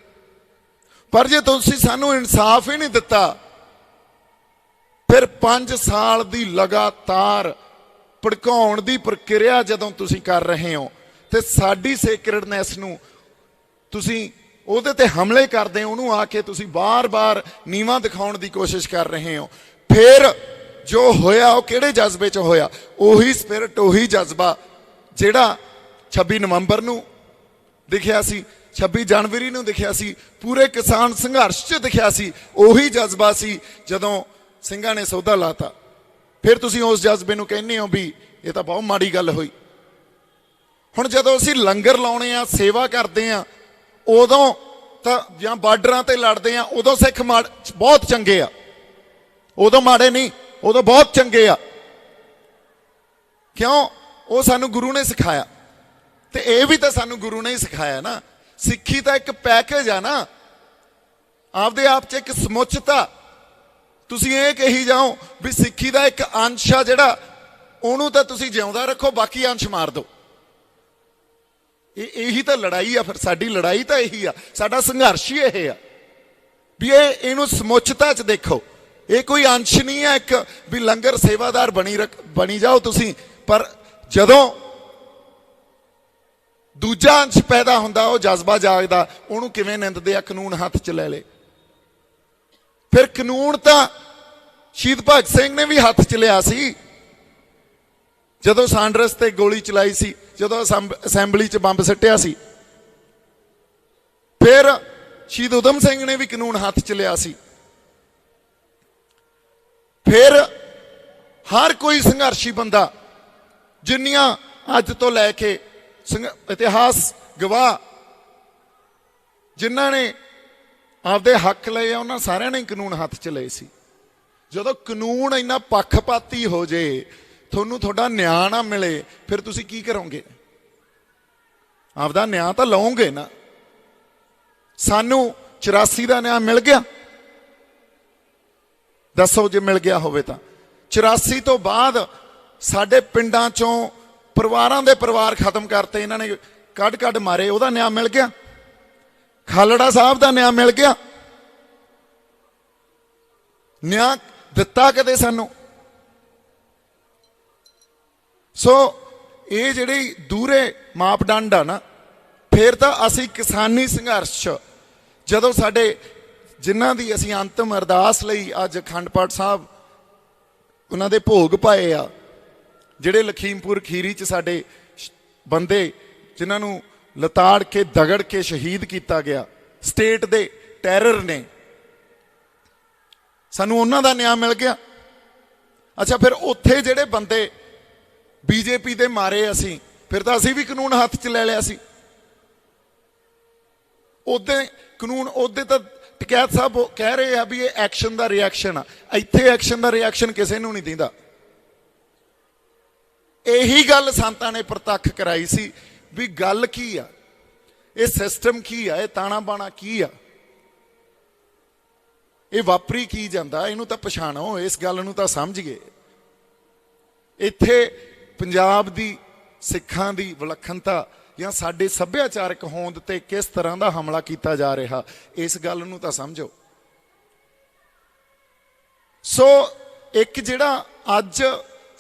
ਪਰ ਜੇ ਤੁਸੀਂ ਸਾਨੂੰ ਇਨਸਾਫ ਹੀ ਨਹੀਂ ਦਿੱਤਾ, ਫਿਰ 5 ਸਾਲ ਦੀ ਲਗਾਤਾਰ ਭੜਕਾਉਣ ਦੀ ਪ੍ਰਕਿਰਿਆ ਜਦੋਂ ਤੁਸੀਂ ਕਰ ਰਹੇ ਹੋ ਤੇ ਸਾਡੀ ਸੇਕਰਡਨੈਸ ਨੂੰ ਤੁਸੀਂ ਉਹਦੇ ਤੇ ਹਮਲੇ ਕਰਦੇ ਹੋ, ਉਹਨੂੰ ਆ ਕੇ ਤੁਸੀਂ ਬਾਰ-ਬਾਰ ਨੀਵਾਂ ਦਿਖਾਉਣ ਦੀ ਕੋਸ਼ਿਸ਼ ਕਰ ਰਹੇ ਹੋ। ਫਿਰ ਜੋ ਹੋਇਆ ਉਹ ਕਿਹੜੇ ਜਜ਼ਬੇ 'ਚ ਹੋਇਆ? ਉਹੀ ਸਪਿਰਿਟ, ਉਹੀ ਜਜ਼ਬਾ ਜਿਹੜਾ 26 ਨਵੰਬਰ ਨੂੰ ਦਿਖਿਆ ਸੀ, 26 ਜਨਵਰੀ ਨੂੰ ਦਿਖਿਆ ਸੀ, ਪੂਰੇ ਕਿਸਾਨ ਸੰਘਰਸ਼ 'ਚ ਦਿਖਿਆ ਸੀ। ਉਹੀ ਜਜ਼ਬਾ ਸੀ ਜਦੋਂ ਸਿੰਘਾਂ ਨੇ ਸੌਦਾ ਲਾਤਾ। ਫਿਰ ਤੁਸੀਂ ਉਸ ਜਜ਼ਬੇ ਨੂੰ ਕਹਿੰਦੇ ਹੋ ਵੀ ਇਹ ਤਾਂ ਬਹੁਤ ਮਾੜੀ ਗੱਲ ਹੋਈ। ਹੁਣ ਜਦੋਂ ਅਸੀਂ ਲੰਗਰ ਲਾਉਣੇ ਆ, ਸੇਵਾ ਕਰਦੇ ਆ, ਉਦੋਂ ਤਾਂ ਜਾਂ ਬਾਰਡਰਾਂ ਤੇ ਲੜਦੇ ਆ, ਉਦੋਂ ਸਿੱਖ ਬਹੁਤ ਚੰਗੇ ਆ, ਉਦੋਂ ਮਾੜੇ ਨਹੀਂ, ਉਦੋਂ ਬਹੁਤ ਚੰਗੇ ਆ। ਕਿਉਂ? ਉਹ ਸਾਨੂੰ ਗੁਰੂ ਨੇ ਸਿਖਾਇਆ। ਤੇ ਇਹ ਵੀ ਤਾਂ ਸਾਨੂੰ ਗੁਰੂ ਨੇ ਹੀ ਸਿਖਾਇਆ ਨਾ। ਸਿੱਖੀ ਤਾਂ ਇੱਕ ਪੈਕੇਜ ਆ ਨਾ, ਆਪਦੇ ਆਪ 'ਚ ਇੱਕ ਸਮੁੱਚਤਾ। ਤੁਸੀਂ ਇਹ ਕਹੀ ਜਾਓ ਵੀ ਸਿੱਖੀ ਦਾ ਇੱਕ ਅੰਸ਼ ਆ ਜਿਹੜਾ, ਉਹਨੂੰ ਤਾਂ ਤੁਸੀਂ ਜਿਉਂਦਾ ਰੱਖੋ, ਬਾਕੀ ਅੰਸ਼ ਮਾਰ ਦਿਓ। ਇਹੀ ਤਾਂ ਲੜਾਈ ਆ। ਫਿਰ ਸਾਡੀ ਲੜਾਈ ਤਾਂ ਇਹੀ ਆ, ਸਾਡਾ ਸੰਘਰਸ਼ ਹੀ ਇਹ ਆ ਵੀ ਇਹਨੂੰ ਸਮੁੱਚਤਾ 'ਚ ਦੇਖੋ। ਇਹ ਕੋਈ ਅੰਸ਼ ਨਹੀਂ ਹੈ ਇੱਕ ਵੀ ਲੰਗਰ ਸੇਵਾਦਾਰ ਬਣੀ ਜਾਓ ਤੁਸੀਂ, ਪਰ ਜਦੋਂ ਦੂਜਾ ਅੰਸ਼ ਪੈਦਾ ਹੁੰਦਾ, ਉਹ ਜਜ਼ਬਾ ਜਾਗਦਾ, ਉਹਨੂੰ ਕਿਵੇਂ ਨਿੰਦਦੇ ਆ? ਕਾਨੂੰਨ ਹੱਥ 'ਚ ਲੈ ਲੇ। ਫਿਰ ਕਾਨੂੰਨ ਤਾਂ ਸ਼ਹੀਦ ਭਗਤ ਸਿੰਘ ਨੇ ਵੀ ਹੱਥ 'ਚ ਲਿਆ ਸੀ ਜਦੋਂ ਸਾਂਡਰਸ ਤੇ ਗੋਲੀ ਚਲਾਈ ਸੀ, ਜਦੋਂ ਅਸੈਂਬਲੀ 'ਚ ਬੰਬ ਸਿੱਟਿਆ ਸੀ। ਫਿਰ ਸ਼ਹੀਦ ਊਧਮ ਸਿੰਘ ਨੇ ਵੀ ਕਾਨੂੰਨ ਹੱਥ 'ਚ ਲਿਆ ਸੀ। ਫਿਰ ਹਰ ਕੋਈ ਸੰਘਰਸ਼ੀ ਬੰਦਾ, ਜਿੰਨੀਆਂ ਅੱਜ ਤੋਂ ਲੈ ਕੇ ਇਤਿਹਾਸ ਗਵਾਹ ਜਿਨ੍ਹਾਂ ਨੇ ਆਪਦੇ ਹੱਕ ਲਏ ਆ, ਉਹਨਾਂ ਸਾਰਿਆਂ ਨੇ ਕਾਨੂੰਨ ਹੱਥ 'ਚ ਲਏ ਸੀ। ਜਦੋਂ ਕਾਨੂੰਨ ਇੰਨਾ ਪੱਖਪਾਤੀ ਹੋ ਜੇ, ਤੁਹਾਨੂੰ ਤੁਹਾਡਾ ਨਿਆਂ ਨਾ ਮਿਲੇ, ਫਿਰ ਤੁਸੀਂ ਕੀ ਕਰੋਗੇ? ਆਪਦਾ ਨਿਆਂ ਤਾਂ ਲਓਗੇ ਨਾ। ਸਾਨੂੰ 84 ਦਾ ਨਿਆਂ ਮਿਲ ਗਿਆ? ਦੱਸੋ ਜੇ ਮਿਲ ਗਿਆ ਹੋਵੇ ਤਾਂ। 84 ਤੋਂ ਬਾਅਦ ਸਾਡੇ ਪਿੰਡਾਂ 'ਚੋਂ ਪਰਿਵਾਰਾਂ ਦੇ ਪਰਿਵਾਰ ਖਤਮ ਕਰਤੇ ਇਹਨਾਂ ਨੇ, ਕੱਢ ਮਾਰੇ, ਉਹਦਾ ਨਿਆਂ ਮਿਲ ਗਿਆ? ਖਾਲੜਾ ਸਾਹਿਬ ਦਾ ਨਿਆਂ ਮਿਲ ਗਿਆ? ਨਿਆਂ ਦਿੱਤਾ ਕਦੇ ਸਾਨੂੰ? ਸੋ ਇਹ ਜਿਹੜੀ ਦੂਰੇ ਮਾਪਦੰਡ ਆ ਨਾ, ਫਿਰ ਤਾਂ ਅਸੀਂ ਕਿਸਾਨੀ ਸੰਘਰਸ਼ ਜਦੋਂ ਸਾਡੇ ਜਿਨ੍ਹਾਂ ਦੀ ਅਸੀਂ ਅੰਤਮ ਅਰਦਾਸ ਲਈ ਅੱਜ ਅਖੰਡ ਪਾਠ ਸਾਹਿਬ ਉਹਨਾਂ ਦੇ ਭੋਗ ਪਾਏ ਆ, ਜਿਹੜੇ ਲਖੀਮਪੁਰ ਖੀਰੀ 'ਚ ਸਾਡੇ ਬੰਦੇ ਜਿਨ੍ਹਾਂ ਨੂੰ ਲਤਾੜ ਕੇ ਦਗੜ ਕੇ ਸ਼ਹੀਦ ਕੀਤਾ ਗਿਆ ਸਟੇਟ ਦੇ ਟੈਰਰ ਨੇ, ਸਾਨੂੰ ਉਹਨਾਂ ਦਾ ਨਿਆਂ ਮਿਲ ਗਿਆ। ਅੱਛਾ, ਫਿਰ ਉੱਥੇ ਜਿਹੜੇ ਬੰਦੇ BJP ਦੇ ਮਾਰੇ ਅਸੀਂ, ਫਿਰ ਤਾਂ ਅਸੀਂ ਵੀ ਕਾਨੂੰਨ ਹੱਥ 'ਚ ਲੈ ਲਿਆ ਸੀ। ਉਹਦੇ ਕਾਨੂੰਨ ਉਹਦੇ ਤਾਂ ਟਕੈਤ ਸਾਹਿਬ ਕਹਿ ਰਹੇ ਆ ਵੀ ਇਹ ਐਕਸ਼ਨ ਦਾ ਰਿਐਕਸ਼ਨ ਆ। ਇੱਥੇ ਐਕਸ਼ਨ ਦਾ ਰਿਐਕਸ਼ਨ ਕਿਸੇ ਨੂੰ ਨਹੀਂ ਦਿੰਦਾ। ਇਹੀ ਗੱਲ ਸੰਤਾਂ ਨੇ ਪ੍ਰਤੱਖ ਕਰਾਈ ਸੀ ਵੀ ਗੱਲ ਕੀ ਆ, ਇਹ ਸਿਸਟਮ ਕੀ ਆ, ਇਹ ਤਾਣਾ ਬਾਣਾ ਕੀ ਆ, ਇਹ ਵਾਪਰੀ ਕੀ ਜਾਂਦਾ, ਇਹਨੂੰ ਤਾਂ ਪਛਾਣੋ, ਇਸ ਗੱਲ ਨੂੰ ਤਾਂ ਸਮਝੀਏ। ਇੱਥੇ ਪੰਜਾਬ ਦੀ ਸਿੱਖਾਂ ਦੀ ਵਿਲੱਖਣਤਾ ਜਾਂ ਸਾਡੇ ਸੱਭਿਆਚਾਰਕ ਹੋਂਦ ਤੇ ਕਿਸ ਤਰ੍ਹਾਂ ਦਾ ਹਮਲਾ ਕੀਤਾ ਜਾ ਰਿਹਾ, ਇਸ ਗੱਲ ਨੂੰ ਤਾਂ ਸਮਝੋ। ਸੋ ਇੱਕ ਜਿਹੜਾ ਅੱਜ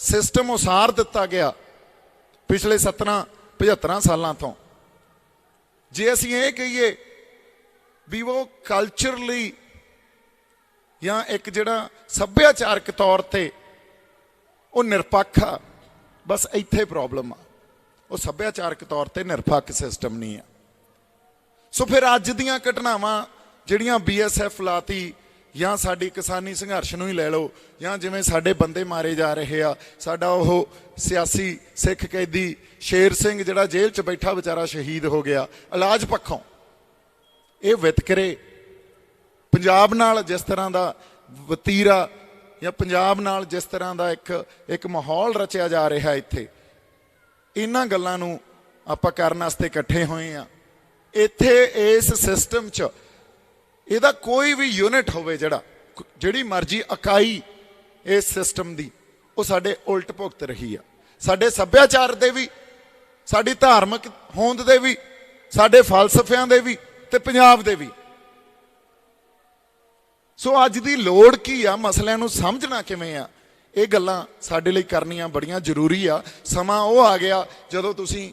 ਸਿਸਟਮ ਉਸਾਰ ਦਿੱਤਾ ਗਿਆ ਪਿਛਲੇ 70-75 ਸਾਲਾਂ ਤੋਂ, ਜੇ ਅਸੀਂ ਇਹ ਕਹੀਏ ਵੀ ਉਹ ਕਲਚਰਲੀ ਜਾਂ ਇੱਕ ਜਿਹੜਾ ਸੱਭਿਆਚਾਰਕ ਤੌਰ ਤੇ ਉਹ ਨਿਰਪੱਖ ਆ, ਬਸ ਇੱਥੇ ਪ੍ਰੋਬਲਮ ਆ। ਉਹ ਸੱਭਿਆਚਾਰਕ ਤੌਰ ਤੇ ਨਿਰਪੱਖ ਸਿਸਟਮ ਨਹੀਂ ਆ। ਸੋ ਫਿਰ ਅੱਜ ਦੀਆਂ ਘਟਨਾਵਾਂ ਜਿਹੜੀਆਂ BSF ਲਾਤੀ, ਜਾਂ ਸਾਡੀ ਕਿਸਾਨੀ ਸੰਘਰਸ਼ ਨੂੰ ਹੀ ਲੈ ਲਓ, ਜਾਂ ਜਿਵੇਂ ਸਾਡੇ ਬੰਦੇ ਮਾਰੇ ਜਾ ਰਹੇ ਆ, ਸਾਡਾ ਉਹ ਸਿਆਸੀ ਸਿੱਖ ਕੈਦੀ ਸ਼ੇਰ ਸਿੰਘ ਜਿਹੜਾ ਜੇਲ੍ਹ 'ਚ ਬੈਠਾ ਵਿਚਾਰਾ ਸ਼ਹੀਦ ਹੋ ਗਿਆ ਇਲਾਜ ਪੱਖੋਂ। ਇਹ ਵਿਤਕਰੇ ਪੰਜਾਬ ਨਾਲ ਜਿਸ ਤਰ੍ਹਾਂ ਦਾ ਵਤੀਰਾ ਜਾਂ ਪੰਜਾਬ ਨਾਲ ਜਿਸ ਤਰ੍ਹਾਂ ਦਾ ਇੱਕ ਮਾਹੌਲ ਰਚਿਆ ਜਾ ਰਿਹਾ ਇੱਥੇ, ਇਹਨਾਂ ਗੱਲਾਂ ਨੂੰ ਆਪਾਂ ਕਰਨ ਵਾਸਤੇ ਇਕੱਠੇ ਹੋਏ ਆ। ਇੱਥੇ ਇਸ ਸਿਸਟਮ 'ਚ ਇਹਦਾ ਕੋਈ ਵੀ ਯੂਨਿਟ ਹੋਵੇ, ਜਿਹੜੀ ਮਰਜ਼ੀ ਇਕਾਈ ਇਸ ਸਿਸਟਮ ਦੀ, ਉਹ ਸਾਡੇ ਉਲਟ ਭੁਗਤ ਰਹੀ ਆ। ਸਾਡੇ ਸੱਭਿਆਚਾਰ ਦੇ ਵੀ, ਸਾਡੀ ਧਾਰਮਿਕ ਹੋਂਦ ਦੇ ਵੀ, ਸਾਡੇ ਫਲਸਫਿਆਂ ਦੇ ਵੀ, ਤੇ ਪੰਜਾਬ ਦੇ ਵੀ। ਸੋ ਅੱਜ ਦੀ ਲੋੜ ਕੀ ਆ, ਮਸਲਿਆਂ ਨੂੰ ਸਮਝਣਾ ਕਿਵੇਂ ਆ, ਇਹ ਗੱਲਾਂ ਸਾਡੇ ਲਈ ਕਰਨੀਆਂ ਬੜੀਆਂ ਜ਼ਰੂਰੀ ਆ। ਸਮਾਂ ਉਹ ਆ ਗਿਆ ਜਦੋਂ ਤੁਸੀਂ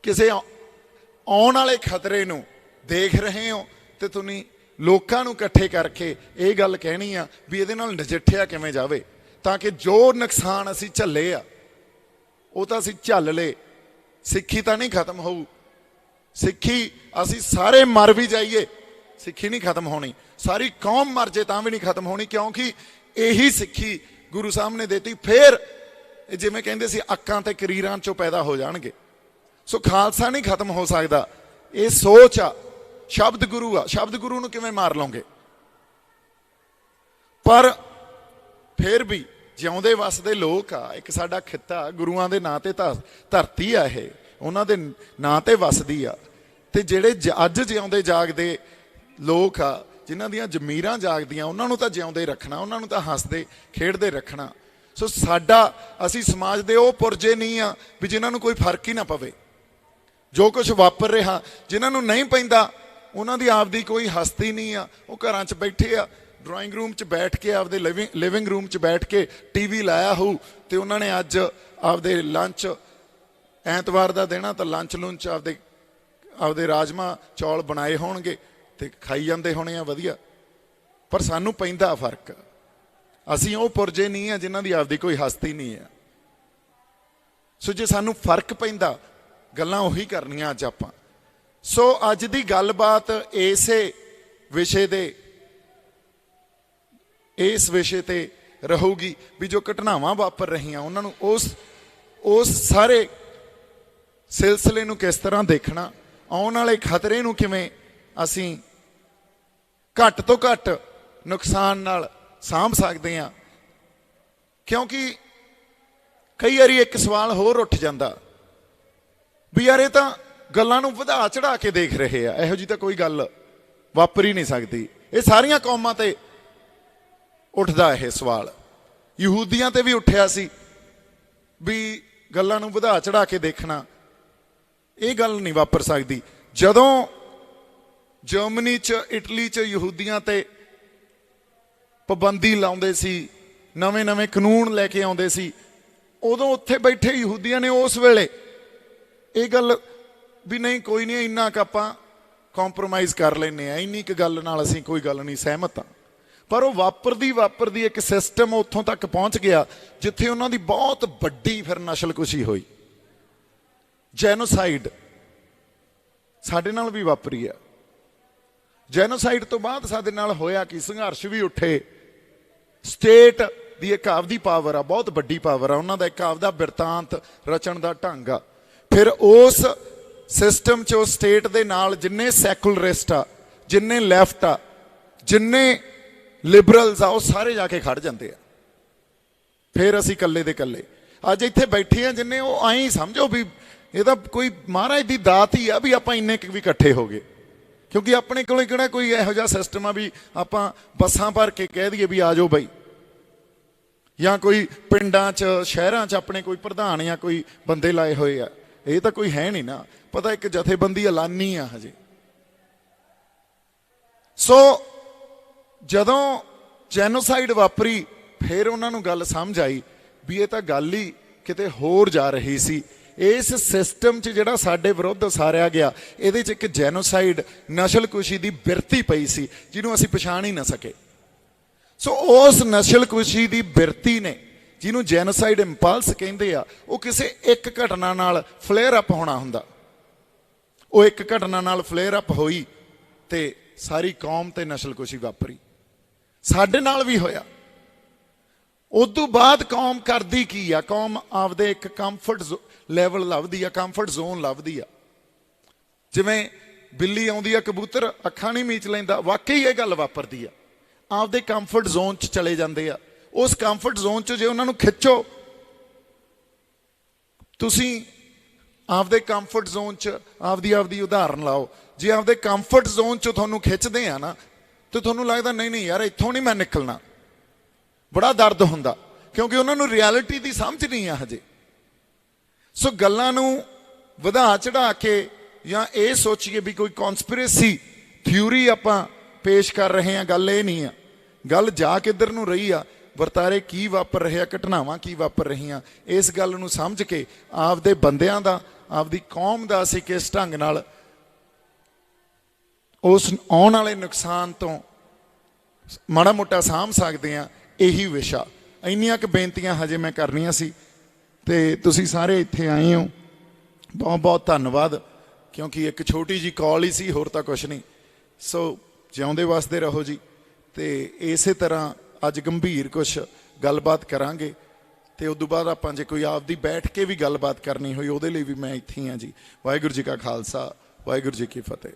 ਕਿਸੇ ਆਉਣ ਵਾਲੇ ਖਤਰੇ ਨੂੰ ਦੇਖ ਰਹੇ ਹੋ ਤੇ ਤੁਸੀਂ ਲੋਕਾਂ ਨੂੰ ਇਕੱਠੇ ਕਰਕੇ ਇਹ ਗੱਲ ਕਹਿਣੀ ਆ ਵੀ ਇਹਦੇ ਨਾਲ ਨਜਿੱਠਿਆ ਕਿਵੇਂ ਜਾਵੇ, ਤਾਂ ਕਿ ਜੋ ਨੁਕਸਾਨ ਅਸੀਂ ਝੱਲੇ ਆ ਉਹ ਤਾਂ ਅਸੀਂ ਝੱਲ ਲਏ। ਸਿੱਖੀ ਤਾਂ ਨਹੀਂ ਖਤਮ ਹੋਊ। ਸਿੱਖੀ ਅਸੀਂ ਸਾਰੇ ਮਰ ਵੀ ਜਾਈਏ, ਸਿੱਖੀ ਨਹੀਂ ਖਤਮ ਹੋਣੀ। ਸਾਰੀ ਕੌਮ ਮਰ ਜੇ ਤਾਂ ਵੀ ਨਹੀਂ ਖਤਮ ਹੋਣੀ, ਕਿਉਂਕਿ ਇਹੀ ਸਿੱਖੀ ਗੁਰੂ ਸਾਹਿਬ ਨੇ ਦਿੱਤੀ। ਫਿਰ ਜਿਵੇਂ ਕਹਿੰਦੇ ਸੀ ਅੱਕਾਂ ਤੇ ਕਰੀਰਾਂ ਚੋਂ ਪੈਦਾ ਹੋ ਜਾਣਗੇ। ਸੋ ਖਾਲਸਾ ਨਹੀਂ ਖਤਮ ਹੋ ਸਕਦਾ, ਇਹ ਸੋਚ ਆ। ਸ਼ਬਦ ਗੁਰੂ ਆ, ਸ਼ਬਦ ਗੁਰੂ ਨੂੰ ਕਿਵੇਂ ਮਾਰ ਲਓਗੇ? ਪਰ ਫਿਰ ਵੀ ਜਿਉਂਦੇ ਵਸਦੇ ਲੋਕ ਆ, ਇੱਕ ਸਾਡਾ ਖਿੱਤਾ ਗੁਰੂਆਂ ਦੇ ਨਾਂ ਤੇ ਧਰਤੀ ਆ, ਇਹ ਉਹਨਾਂ ਦੇ ਨਾਂ ਤੇ ਵਸਦੀ ਆ। ਤੇ ਜਿਹੜੇ ਅੱਜ ਜਿਉਂਦੇ ਜਾਗਦੇ ਲੋਕ ਆ, ਜਿਨ੍ਹਾਂ ਦੀਆਂ ਜ਼ਮੀਰਾਂ ਜਾਗਦੀਆਂ, ਉਹਨਾਂ ਨੂੰ ਤਾਂ ਜਿਉਂਦੇ ਰੱਖਣਾ, ਉਹਨਾਂ ਨੂੰ ਤਾਂ ਹੱਸਦੇ ਖੇਡਦੇ ਰੱਖਣਾ। ਸੋ ਅਸੀਂ ਸਮਾਜ ਦੇ ਉਹ ਪੁਰਜੇ ਨਹੀਂ ਆ ਵੀ ਜਿਨ੍ਹਾਂ ਨੂੰ ਕੋਈ ਫਰਕ ਹੀ ਨਾ ਪਵੇ। ਜੋ ਕੁਝ ਵਾਪਰ ਰਿਹਾ, ਜਿਨ੍ਹਾਂ ਨੂੰ ਨਹੀਂ ਪੈਂਦਾ, ਉਹਨਾਂ ਦੀ ਆਪਦੀ ਕੋਈ ਹਸਤੀ ਨਹੀਂ ਆ। ਉਹ ਘਰਾਂ 'ਚ ਬੈਠੇ ਆ, ਡਰਾਇੰਗ ਰੂਮ 'ਚ ਬੈਠ ਕੇ, ਆਪਦੇ ਲਿਵਿੰਗ ਰੂਮ 'ਚ ਬੈਠ ਕੇ TV ਲਾਇਆ ਹੋਊ, ਤੇ ਉਹਨਾਂ ਨੇ ਅੱਜ ਆਪਦੇ ਲੰਚ, ਐਤਵਾਰ ਦਾ ਦਿਨ ਆ ਤਾਂ ਲੰਚ ਆਪਦੇ ਰਾਜਮਾ ਚੌਲ ਬਣਾਏ ਹੋਣਗੇ ਤੇ ਖਾਈ ਜਾਂਦੇ ਹੋਣੇ ਆ ਵਧੀਆ। ਪਰ ਸਾਨੂੰ ਪੈਂਦਾ ਫਰਕ। ਅਸੀਂ ਉਹ ਪੁਰਜੇ ਨਹੀਂ ਆ ਜਿਨ੍ਹਾਂ ਦੀ ਆਪਦੀ ਕੋਈ ਹਸਤੀ ਨਹੀਂ ਆ। ਸੋ ਜੇ ਸਾਨੂੰ ਫਰਕ ਪੈਂਦਾ, ਗੱਲਾਂ ਉਹੀ ਕਰਨੀਆਂ ਅੱਜ ਆਪਾਂ। ਸੋ ਅੱਜ ਦੀ ਗੱਲਬਾਤ ਇਸ ਵਿਸ਼ੇ ਤੇ ਰਹੂਗੀ ਵੀ ਜੋ ਘਟਨਾਵਾਂ ਵਾਪਰ ਰਹੀਆਂ, ਉਹਨਾਂ ਨੂੰ ਉਸ ਸਾਰੇ ਸਿਲਸਿਲੇ ਨੂੰ ਕਿਸ ਤਰ੍ਹਾਂ ਦੇਖਣਾ, ਆਉਣ ਵਾਲੇ ਖਤਰੇ ਨੂੰ ਕਿਵੇਂ ਅਸੀਂ ਘੱਟ ਤੋਂ ਘੱਟ ਨੁਕਸਾਨ ਨਾਲ ਸਾਂਭ ਸਕਦੇ ਹਾਂ। ਕਿਉਂਕਿ ਕਈ ਵਾਰੀ ਇੱਕ ਸਵਾਲ ਹੋਰ ਉੱਠ ਜਾਂਦਾ ਵੀ ਯਾਰ ਇਹ ਤਾਂ ਗੱਲਾਂ ਨੂੰ ਵਧਾ ਚੜਾ ਕੇ ਦੇਖ ਰਹੇ ਆ, ਇਹੋ ਜਿਹੀ ਤਾਂ ਕੋਈ ਗੱਲ ਵਾਪਰ ਹੀ ਨਹੀਂ ਸਕਦੀ। ਇਹ ਸਾਰੀਆਂ ਕੌਮਾਂ ਤੇ ਉੱਠਦਾ ਇਹ ਸਵਾਲ। ਯਹੂਦੀਆਂ ਤੇ ਵੀ ਉੱਠਿਆ ਸੀ ਵੀ ਗੱਲਾਂ ਨੂੰ ਵਧਾ ਚੜਾ ਕੇ ਦੇਖਣਾ, ਇਹ ਗੱਲ ਨਹੀਂ ਵਾਪਰ ਸਕਦੀ। ਜਦੋਂ ਜਰਮਨੀ 'ਚ, ਇਟਲੀ 'ਚ ਯਹੂਦੀਆਂ ਤੇ ਪਾਬੰਦੀ ਲਾਉਂਦੇ ਸੀ, ਨਵੇਂ ਕਾਨੂੰਨ ਲੈ ਕੇ ਆਉਂਦੇ ਸੀ, ਉਦੋਂ ਉੱਥੇ ਬੈਠੇ ਯਹੂਦੀਆਂ ਨੇ ਉਸ ਵੇਲੇ ਇਹ ਗੱਲ ਵੀ ਨਹੀਂ, ਕੋਈ ਨਹੀਂ, ਇੰਨਾ ਕੁ ਆਪਾਂ ਕੰਪਰੋਮਾਈਜ਼ ਕਰ ਲੈਂਦੇ ਹਾਂ, ਇੰਨੀ ਕੁ ਗੱਲ ਨਾਲ ਅਸੀਂ ਕੋਈ ਗੱਲ ਨਹੀਂ, ਸਹਿਮਤ ਹਾਂ। ਪਰ ਉਹ ਵਾਪਰਦੀ ਇੱਕ ਸਿਸਟਮ ਉੱਥੋਂ ਤੱਕ ਪਹੁੰਚ ਗਿਆ ਜਿੱਥੇ ਉਹਨਾਂ ਦੀ ਬਹੁਤ ਵੱਡੀ ਫਿਰ ਨਸਲਕੁਸ਼ੀ ਹੋਈ। ਜੈਨੋਸਾਈਡ ਸਾਡੇ ਨਾਲ ਵੀ ਵਾਪਰੀ ਆ। ਜੈਨੋਸਾਈਡ ਤੋਂ ਬਾਅਦ ਸਾਡੇ ਨਾਲ ਹੋਇਆ ਕਿ ਸੰਘਰਸ਼ ਵੀ ਉੱਠੇ। ਸਟੇਟ ਦੀ ਇੱਕ ਆਪਦੀ ਪਾਵਰ ਆ, ਬਹੁਤ ਵੱਡੀ ਪਾਵਰ ਆ ਉਹਨਾਂ ਦਾ, ਇੱਕ ਆਪਦਾ ਬਿਰਤਾਂਤ ਰਚਣ ਦਾ ਢੰਗ ਆ। ਫਿਰ ਉਸ ਸਿਸਟਮ 'ਚ, ਉਸ ਸਟੇਟ ਦੇ ਨਾਲ ਜਿੰਨੇ ਸੈਕੂਲਰਿਸਟ ਆ, जिन्ने लैफ्ट आ, जिन्ने लिबरल्स आ, वो सारे जाके खड़ जाते हैं। फिर असी कल्ले दे कल्ले अज इत्थे बैठे हैं जिन्ने, वो आई समझो भी ये तो कोई महाराज की दात ही आ भी आप इन्ने भी इकट्ठे हो गए। क्योंकि अपने को किहड़ा कोई इहो जिहा सिस्टम आ भी आप बसां भर के कह दईए भी आ जाओ बई, या कोई पिंडां च शहरां च अपने कोई प्रधान या कोई बंदे लाए हुए आ। ये तो कोई है नहीं ना, पता एक जथेबंदी ऐलानी आ हजे। सो जदों जैनोसाइड वापरी फिर उन्होंने गल समझ आई भी ये तो गल ही किते होर जा रही सी। इस सिस्टम च जिहड़ा साडे विरुद्ध उसारिया गया, इहदे च एक जैनोसाइड नस्लकुशी की बिरती पई सी जिन्हों असीं पछाण ही ना सके। सो उस नस्लकुशी की बिरती ने जिन्हों जैनोसाइड इंपल्स कहते आ, वो किसी एक घटना नाल फ्लेयर अप होना हुंदा। वो एक घटना नाल फ्लेयर अप होई ते सारी कौम ते नस्लकुशी वापरी। साडे नाल भी होया। उदों बाद कौम करदी की आ, कौम आपदे एक कंफर्ट लैवल लभदी आ, कंफर्ट जोन लभदी आ। जिवें बिल्ली आउंदी आ, कबूतर अखां नहीं मीच लैंदा, वाकई ये गल वापरदी आ। आपदे कंफर्ट जोन च चले जांदे आ। उस कंफर्ट जोन च जे उन्हां नूं खिच्चो, तुसीं आपदे कंफर्ट जोन च आपदी उदाहरण लाओ। जे आपदे कंफर्ट जोन च तुहानूं खिच्चदे आ ना, तो तुहानूं लगदा नहीं नहीं यार इत्थों नहीं मैं निकलना, बड़ा दर्द हुंदा, क्योंकि उन्हां नूं रियलिटी दी समझ नहीं आ हजे। सो गल्लां नूं वधा चढ़ा के या ये सोचिए भी कोई कॉन्स्पिरेसी थ्योरी आपां पेश कर रहे हैं, गल ये नहीं आ। गल जा किधर नूं रही आ, वरतारे की वापर रहे आ, घटनावां की वापर रही, इस गल नूं समझ के आपदे बंदियां दा, आपदी कौम दा असीं किस ढंग नाल उस आउण वाले नुकसान तो माड़ा मोटा साम सकते हैं, यही विशा। इन्नियां क बेनतियां हजे मैं करनियां सी ते तुसीं सारे इत्थे आए हो, बहुत बहुत धन्नवाद। क्योंकि एक छोटी जी कॉल ही सी, होर तां कुछ नहीं। सो जिउंदे वसदे रहो जी। ते इसे तरह अज गंभीर कुछ गलबात करांगे ते उदों बाद आपां जे कोई आपदी बैठ के भी गलबात करनी होई, उहदे लई भी मैं इत्थे ही हां जी। वाहिगुरू जी का खालसा, वाहिगुरू जी की फतेह।